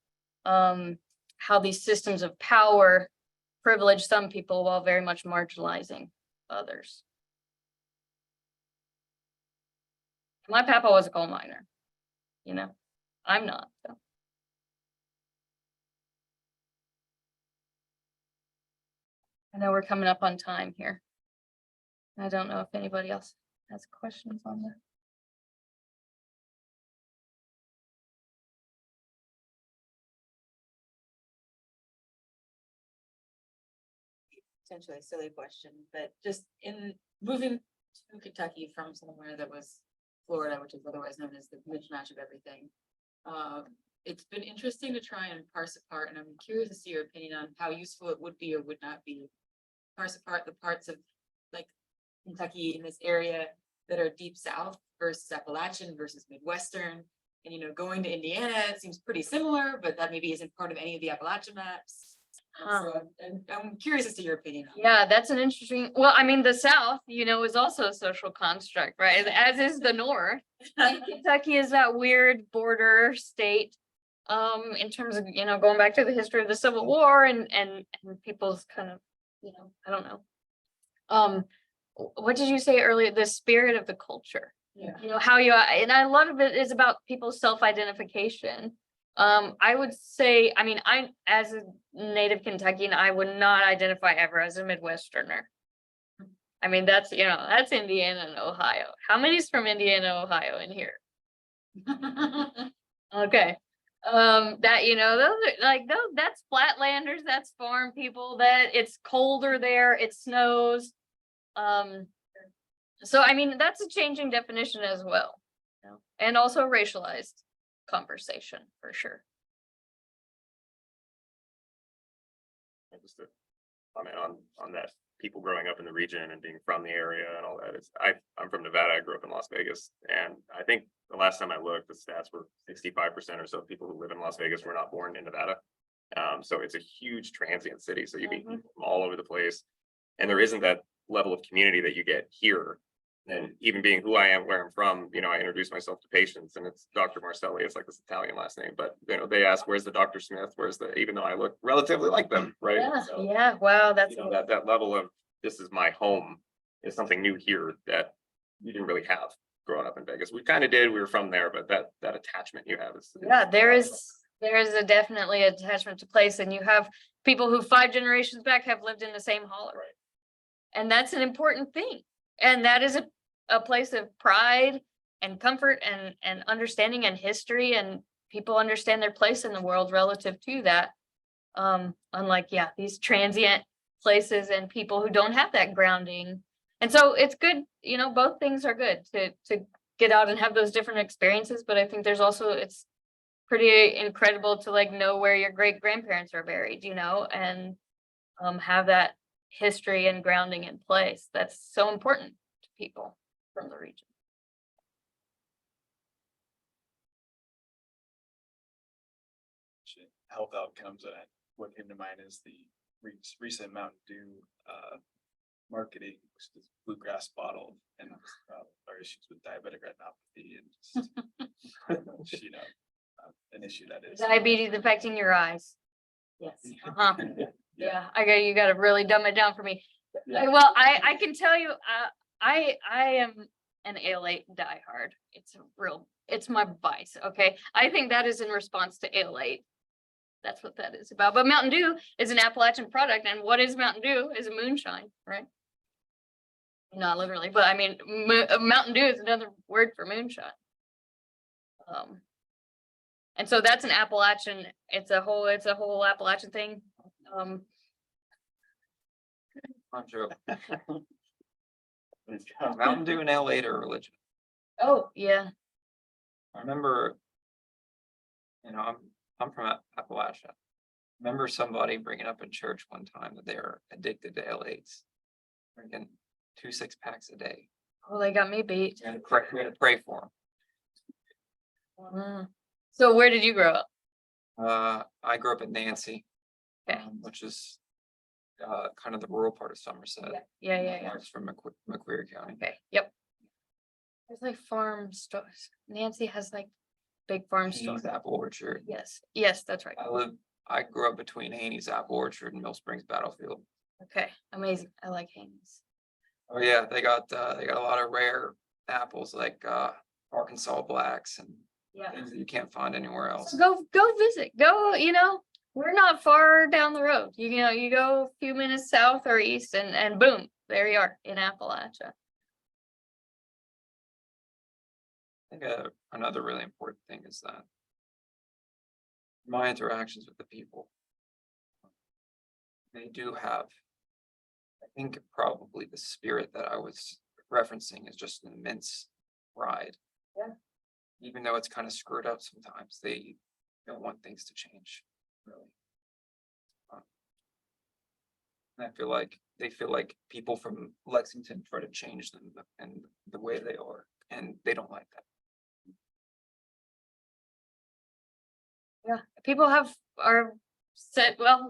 how these systems of power privilege some people while very much marginalizing others. My papa was a coal miner, you know, I'm not, so. I know we're coming up on time here. I don't know if anybody else has questions on that. Potentially a silly question, but just in moving to Kentucky from somewhere that was Florida, which is otherwise known as the mishmash of everything. It's been interesting to try and parse apart, and I'm curious to see your opinion on how useful it would be or would not be. Parse apart the parts of like Kentucky in this area that are deep south versus Appalachian versus Midwestern. And you know, going to Indiana, it seems pretty similar, but that maybe isn't part of any of the Appalachian maps. So I'm curious as to your opinion. on that. Yeah, that's an interesting, well, I mean, the South, you know, is also a social construct, right? As is the North. And Kentucky is that weird border state. In terms of, you know, going back to the history of the Civil War and people's kind of, you know, I don't know. What did you say earlier? The spirit of the culture. Yeah. You know, how you, and a lot of it is about people's self-identification. I would say, I mean, I, as a native Kentuckian, I would not identify ever as a Midwesterner. I mean, that's, you know, that's Indiana and Ohio. How many's from Indiana, Ohio in here? Okay. That, you know, those are like, those, that's flatlanders, that's farm people, that it's colder there, it snows. So I mean, that's a changing definition as well. You know, and also racialized conversation for sure. Just to comment on that, people growing up in the region and being from the area and all that. I'm from Nevada. I grew up in Las Vegas, and I think the last time I looked, the stats were 65% or so of people who live in Las Vegas were not born in Nevada. So it's a huge transient city. So you meet people from all over the place, and there isn't that level of community that you get here. And even being who I am, where I'm from, you know, I introduce myself to patients, and it's Dr. Marcelli. It's like this Italian last name, but you know, they ask, "Where's the Dr. Smith? Where's the?" Even though I look relatively like them, right? Yeah, So, yeah, wow, that's you know, that level of this is my home is something new here that you didn't really have growing up in Vegas. We kind of did. We were from there, but that attachment you have is yeah, there is a definitely attachment to place, and you have people who 5 generations back have lived in the same holler. Right. And that's an important thing. And that is a place of pride and comfort and understanding and history, and people understand their place in the world relative to that. Unlike, yeah, these transient places and people who don't have that grounding. And so it's good, you know, both things are good to get out and have those different experiences. But I think there's also, it's pretty incredible to like know where your great grandparents are buried, you know, and have that history and grounding in place. That's so important to people from the region. Health outcomes, and what came to mind is the recent Mountain Dew marketing, which is bluegrass bottle, and our issues with diabetic retinopathy and just, you know, an issue that is Diabetes affecting your eyes. Yes. Yeah, you gotta really dumb it down for me. Well, I can tell you, I am an ALA diehard. It's my vice, okay? I think that is in response to ALA. That's what that is about. But Mountain Dew is an Appalachian product, and what is Mountain Dew is a moonshine, right? Not literally, but I mean, Mountain Dew is another word for moonshine. And so that's an Appalachian, it's a whole Appalachian thing. Not true. Mountain Dew and LA to religion. Oh, yeah. I remember, you know, I'm from Appalachia. Remember somebody bringing up in church one time that they were addicted to L8s, drinking 2 6-packs a day. Oh, they got me beat. We had to pray for So where did you grow up? them. I grew up in Nancy, Okay. which is kind of the rural part of Somerset. Yeah. It's from Macquarie County. Okay, yep. There's like farm stores. Nancy has like big farm stores. Haney's Apple Orchard. Yes, yes, that's right. I grew up between Haney's Apple Orchard and Mill Springs Battlefield. Okay, amazing. I like Haynes. Oh yeah, they got a lot of rare apples like Arkansas Blacks and Yeah. things that you can't find anywhere else. So go visit, we're not far down the road. You go a few minutes south or east and boom, there you are in Appalachia. I think another really important thing is that my interactions with the people, they do have, I think probably the spirit that I was referencing is just an immense pride. Yeah. Even though it's kind of screwed up sometimes, they don't want things to change, really. And I feel like they feel like people from Lexington try to change them and the way they are, and they don't like that. Yeah, people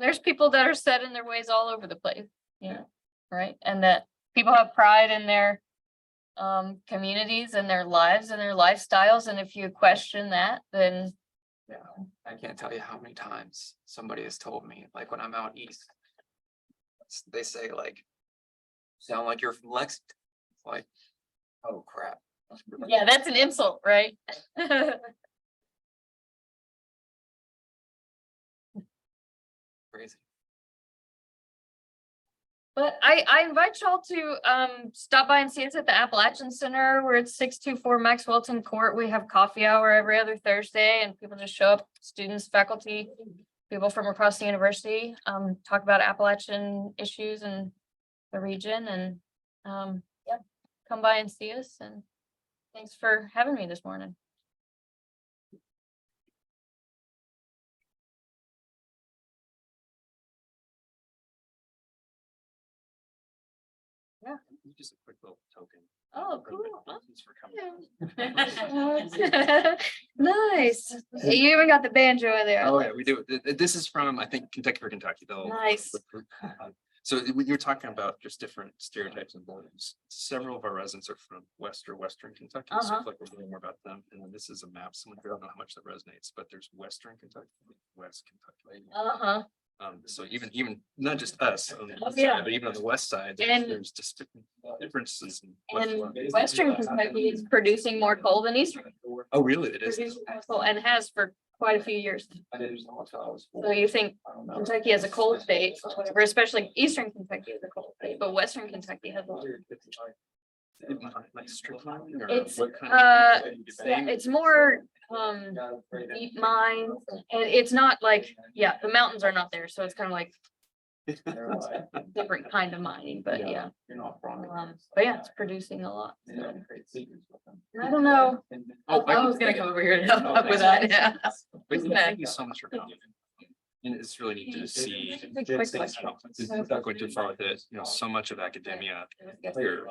there's people that are set in their ways all over the place, right? And that people have pride in their communities and their lives and their lifestyles. And if you question that, then Yeah, I can't tell you how many times somebody has told me, like when I'm out east, they say like, sound like you're from Lexington. It's like, oh crap. yeah, that's an insult, right? Crazy. But I invite y'all to stop by and see us at the Appalachian Center. We're at 624 Max Welton Court. We have coffee hour every other Thursday and people just show up, students, faculty, people from across the university, talk about Appalachian issues and the region and yeah, come by and see us, and thanks for having me this morning. Just a quick little token. Oh, cool. Thanks for coming. Nice. You even got the banjo in there. Oh, yeah, we do. This is from, I think, Kentucky for Kentucky, though. Nice. So when you're talking about just different stereotypes and borders, several of our residents are from Western Kentucky. So I feel like we're learning more about them. And then this is a map. Someone, I don't know how much that resonates, but there's Western Kentucky, West Kentucky. Uh-huh. So even not just us, on the east Yeah. side, but even on the west side, And- there's just differences. in And what- Western Kentucky is producing more coal than Eastern. Oh, really? It is. Producing more coal and has for quite a few years. I didn't know until I was So you think I don't know. Kentucky has a coal state, or whatever, especially Eastern Kentucky is a coal state, but Western Kentucky has one. Like strip mining or It's, what kind Yeah, it's more deep mines, and it's not like, yeah, the mountains are not there, so it's kind of like different kind of mining, but yeah. You're not wrong. But yeah, it's producing a lot. They don't create secrets with them. I don't know. Oh, I was gonna come over here to help Oh, up with that, yeah. But thank you so much for coming. And it's really neat to see. Quick question. Without going too far with it, so much of academia. Here